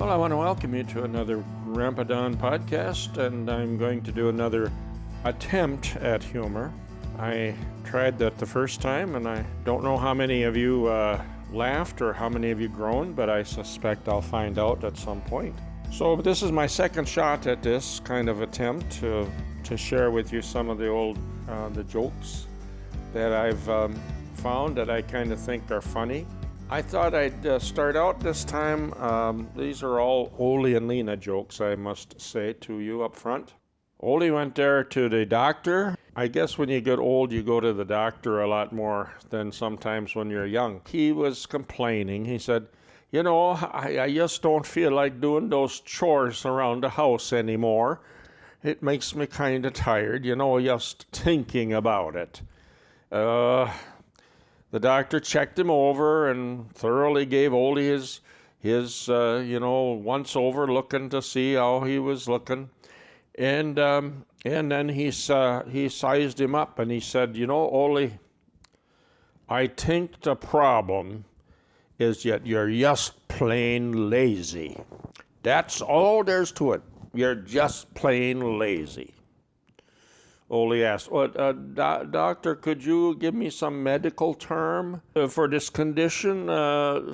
Well, I want to welcome you to another Grandpa Don podcast, and I'm going to do another attempt at humor. I tried that the first time, and I don't know how many of you laughed or how many of you groaned, but I suspect I'll find out at some point. So this is my second shot at this kind of attempt to share with you some of the old the jokes that I've found that I kind of think are funny. I thought I'd start out this time. These are all Ole and Lena jokes, I must say to you up front. Ole went there to the doctor. I guess when you get old, you go to the doctor a lot more than sometimes when you're young. He was complaining. He said, you know, I just don't feel like doing those chores around the house anymore. It makes me kind of tired, you know, just thinking about it. The doctor checked him over and thoroughly gave Ole his once over, looking to see how he was looking. And then he sized him up and he said, you know, Ole, I think the problem is that you're just plain lazy. That's all there's to it. You're just plain lazy. Ole asked, doctor, could you give me some medical term for this condition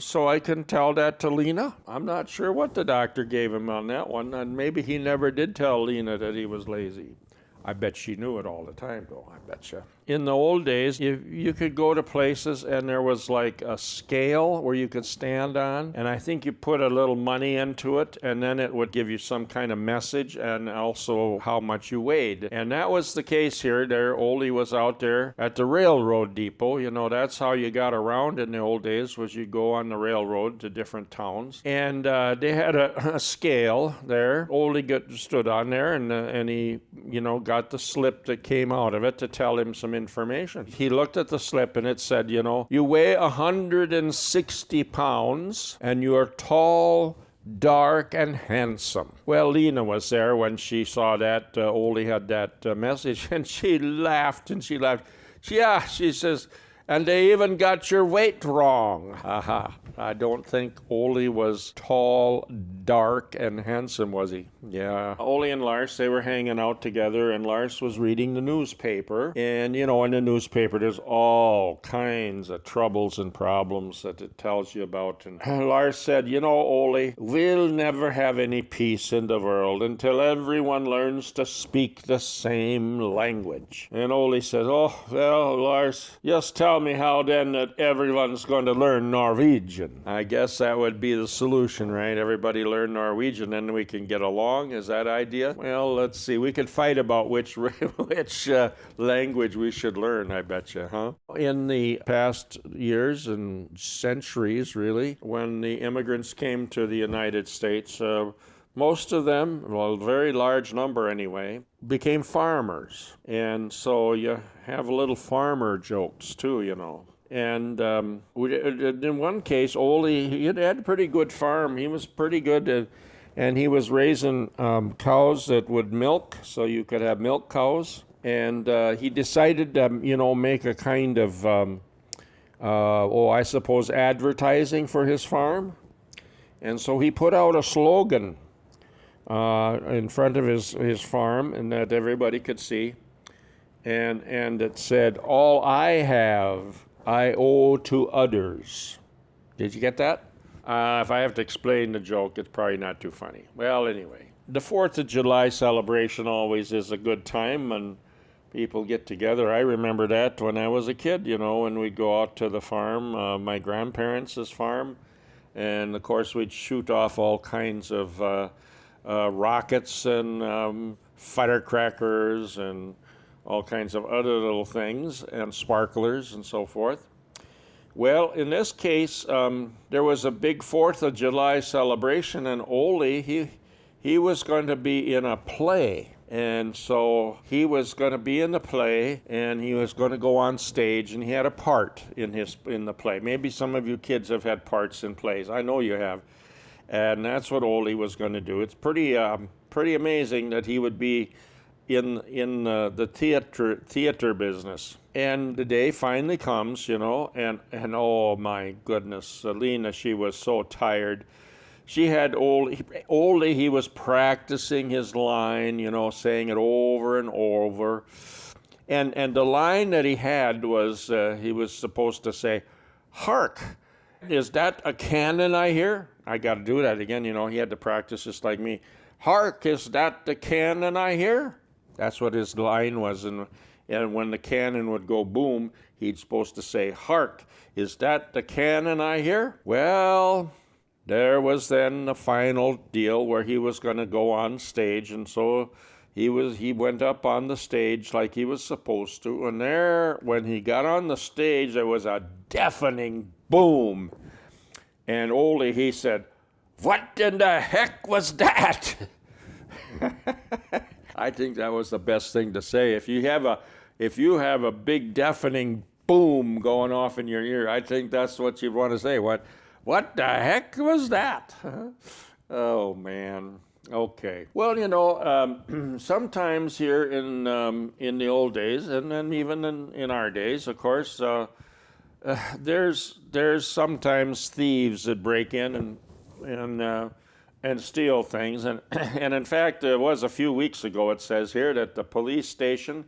so I can tell that to Lena? I'm not sure what the doctor gave him on that one, and maybe he never did tell Lena that he was lazy. I bet she knew it all the time, though, I bet you. In the old days, you could go to places and there was like a scale where you could stand on, and I think you put a little money into it, and then it would give you some kind of message and also how much you weighed. And that was the case here. There, Ole was out there at the railroad depot. You know, that's how you got around in the old days, was you go on the railroad to different towns. And they had a scale there. Ole stood on there, and he, got the slip that came out of it to tell him some information. He looked at the slip and it said, you weigh 160 pounds and you're tall, dark, and handsome. Well, Lena was there when she saw that Ole had that message, and she laughed. Yeah, she says, and they even got your weight wrong. Aha. I don't think Ole was tall, dark, and handsome, was he? Yeah. Ole and Lars, they were hanging out together, and Lars was reading the newspaper. And, in the newspaper, there's all kinds of troubles and problems that it tells you about. And Lars said, Ole, we'll never have any peace in the world until everyone learns to speak the same language. And Ole says, oh, well, Lars, just tell me how then that everyone's going to learn Norwegian. I guess that would be the solution, right? Everybody learn Norwegian, then we can get along. Is that idea? Well, let's see. We could fight about which language we should learn, I bet you, huh? In the past years and centuries, really, when the immigrants came to the United States, most of them, well, a very large number anyway, became farmers. And so you have little farmer jokes too, And in one case, Ole, he had a pretty good farm. He was pretty good, and he was raising cows that would milk, so you could have milk cows. And he decided to, make a kind of, I suppose, advertising for his farm. And so he put out a slogan in front of his farm, and that everybody could see. And it said, all I have, I owe to others. Did you get that? If I have to explain the joke, it's probably not too funny. Well, anyway, the 4th of July celebration always is a good time, and people get together. I remember that when I was a kid, when we'd go out to the farm, my grandparents' farm, and of course we'd shoot off all kinds of rockets and firecrackers and all kinds of other little things, and sparklers and so forth. Well, in this case, there was a big 4th of July celebration, and Ole, he was going to be in a play. And so he was going to be in the play, and he was going to go on stage, and he had a part in the play. Maybe some of you kids have had parts in plays. I know you have. And that's what Ole was going to do. It's pretty amazing that he would be in the theater business. And the day finally comes, and oh my goodness, Lena, she was so tired. she had Oldie, he was practicing his line, saying it over and over. And the line that he had was, he was supposed to say, "Hark, is that a cannon I hear?" I got to do that again, he had to practice just like me. "Hark, is that the cannon I hear?" That's what his line was. And when the cannon would go boom, he's supposed to say, "Hark, is that the cannon I hear?" Well, there was then the final deal where he was going to go on stage, and so he went up on the stage like he was supposed to, and there, when he got on the stage, there was a deafening boom. And Oldie, he said, "What in the heck was that?" I think that was the best thing to say. If you have a big deafening boom going off in your ear, I think that's what you want to say. What the heck was that? Oh, man. Okay. Well, sometimes here in the old days, and then even in our days, of course, there's sometimes thieves that break in and steal things. And in fact, it was a few weeks ago, it says here, that the police station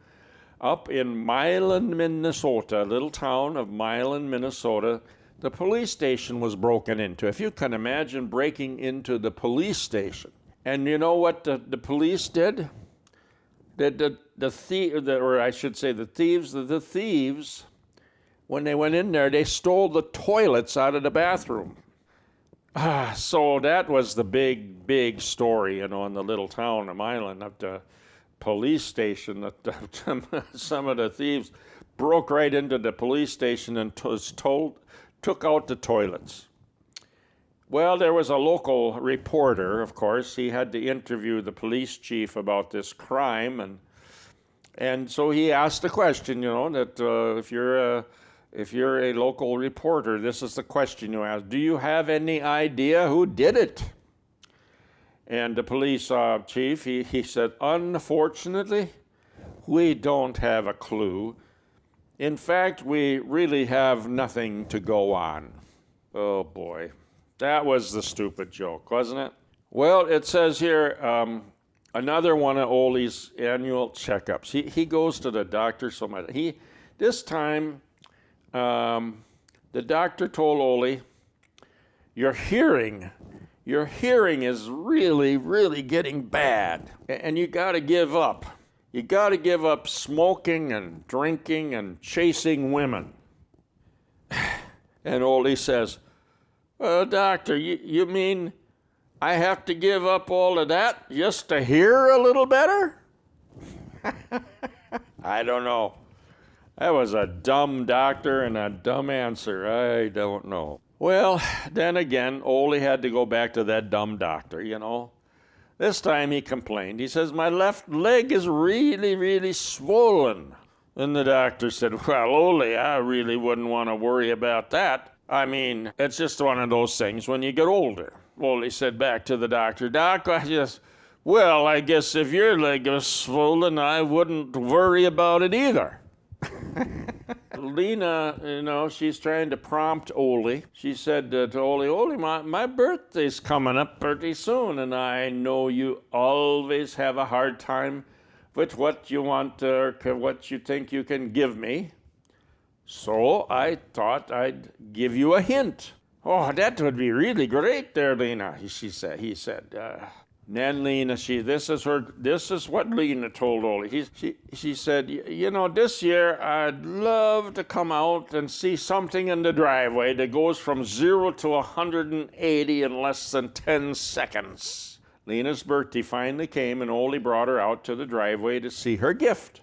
up in Milan, Minnesota, a little town of Milan, Minnesota, the police station was broken into. If you can imagine breaking into the police station. And you know what the police did? The thieves, when they went in there, they stole the toilets out of the bathroom. So that was the big story, in the little town of Milan, of the police station. That some of the thieves broke right into the police station and took out the toilets. Well, there was a local reporter, of course. He had to interview the police chief about this crime, and so he asked the question, that if you're a local reporter, this is the question you ask: do you have any idea who did it? And the police chief, he said, "Unfortunately, we don't have a clue. In fact, we really have nothing to go on." Oh, boy. That was the stupid joke, wasn't it? Well, it says here, another one of Oldie's annual checkups. He goes to the doctor so much. This time, the doctor told Oldie, your hearing is really, really getting bad, and you got to give up. You got to give up smoking and drinking and chasing women. And Oldie says, "Doctor, you mean I have to give up all of that just to hear a little better?" I don't know. That was a dumb doctor and a dumb answer. I don't know. Well, then again, Oldie had to go back to that dumb doctor, This time he complained. He says, "My left leg is really, really swollen." And the doctor said, "Well, Oldie, I really wouldn't want to worry about that. I mean, it's just one of those things when you get older." Oldie said back to the doctor, "Doc, I guess if your leg was swollen, I wouldn't worry about it either." Lena, she's trying to prompt Oldie. She said to Oldie, my birthday's coming up pretty soon, and I know you always have a hard time with what you want or what you think you can give me. So I thought I'd give you a hint." "Oh, that would be really great there, Lena," he said. Then Lena, this is what Lena told Oldie. She said, "This year I'd love to come out and see something in the driveway that goes from 0 to 180 in less than 10 seconds. Lena's birthday finally came, and Oldie brought her out to the driveway to see her gift.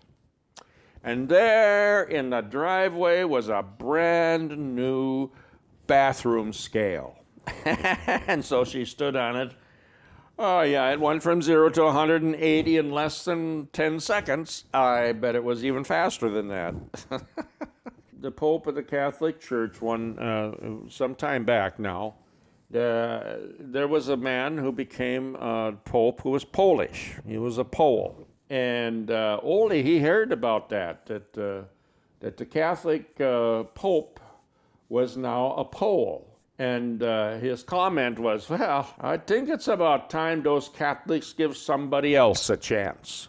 And there in the driveway was a brand new bathroom scale. And so she stood on it. Oh, yeah, it went from 0 to 180 in less than 10 seconds. I bet it was even faster than that. The Pope of the Catholic Church, some time back now, there was a man who became Pope who was Polish. He was a Pole. And Oldie, he heard about that the Catholic Pope was now a Pole. And his comment was, well, I think it's about time those Catholics give somebody else a chance.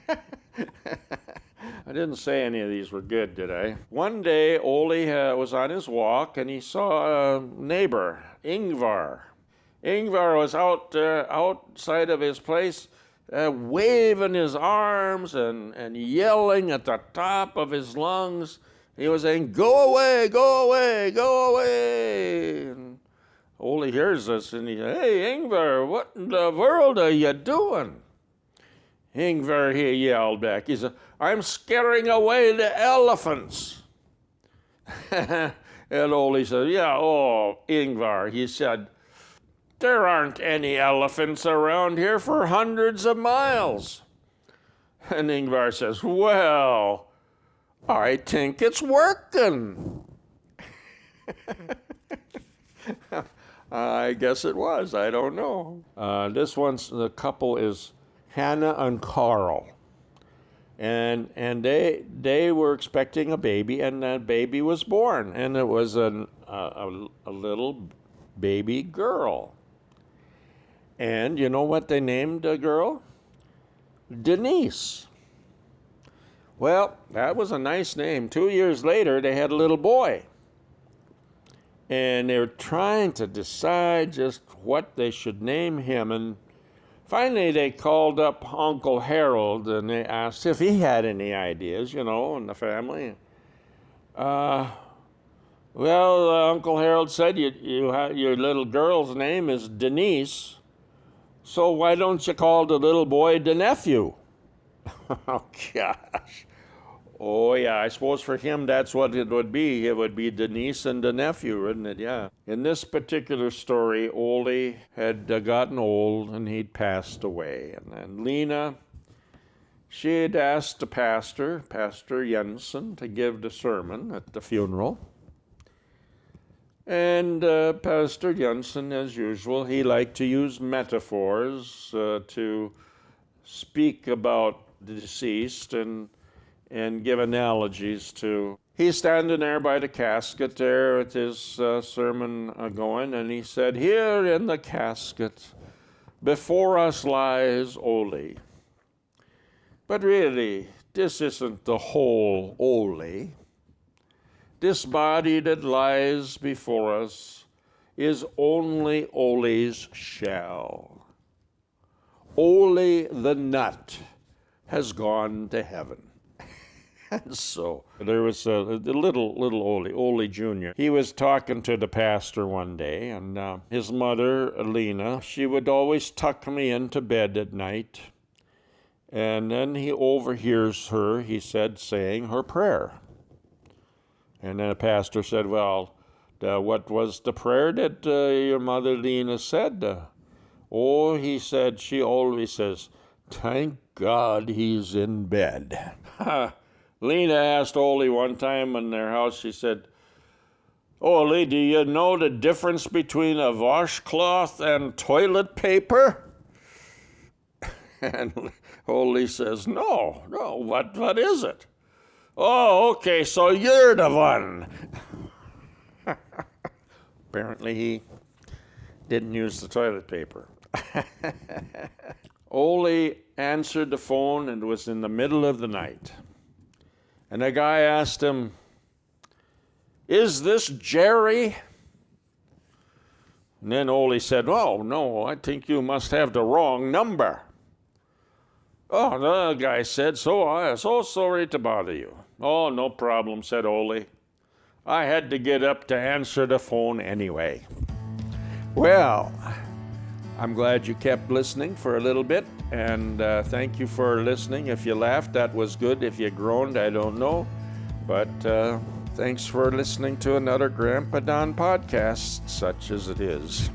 I didn't say any of these were good, did I? One day, Ole was on his walk, and he saw a neighbor, Ingvar. Ingvar was outside of his place, waving his arms and yelling at the top of his lungs. He was saying, go away, go away, go away. And Ole hears this, and he says, hey, Ingvar, what in the world are you doing? Ingvar, he yelled back. He said, I'm scaring away the elephants. And Ole said, yeah, oh, Ingvar, he said, there aren't any elephants around here for hundreds of miles. And Ingvar says, well, I think it's working. I guess it was. I don't know. The couple is Hannah and Carl. And they were expecting a baby, and that baby was born. And it was a little baby girl. And you know what they named the girl? Denise. Well, that was a nice name. 2 years later, they had a little boy. And they were trying to decide just what they should name him. And finally, they called up Uncle Harold, and they asked if he had any ideas, in the family. Uncle Harold said, your little girl's name is Denise, so why don't you call the little boy the nephew? Oh, gosh. Oh, yeah, I suppose for him that's what it would be. It would be Denise and the nephew, wouldn't it? Yeah. In this particular story, Ole had gotten old and he'd passed away. And then Lena, she had asked the Pastor Jensen, to give the sermon at the funeral. And Pastor Jensen, as usual, he liked to use metaphors to speak about the deceased and give analogies to. He's standing there by the casket there with his sermon going, and he said, here in the casket before us lies Ole. But really, this isn't the whole Ole. This body that lies before us is only Ole's shell. Ole the nut has gone to heaven. And so there was a little Ole Jr. He was talking to the pastor one day, and his mother, Lena, she would always tuck me into bed at night. And then he overhears her, he said, saying her prayer. And then the pastor said, well, what was the prayer that your mother Lena said? He said, she always says, thank God he's in bed. Lena asked Ole one time in their house, she said, Ole, do you know the difference between a washcloth and toilet paper? And Ole says, no, what is it? Oh, okay, so you're the one. Apparently he didn't use the toilet paper. Ole answered the phone, and it was in the middle of the night. And a guy asked him, is this Jerry? And then Ole said, oh, no, I think you must have the wrong number. Oh, the guy said, so sorry to bother you. Oh, no problem, said Ole. I had to get up to answer the phone anyway. Well, I'm glad you kept listening for a little bit, and thank you for listening. If you laughed, that was good. If you groaned, I don't know. But thanks for listening to another Grandpa Don podcast, such as it is.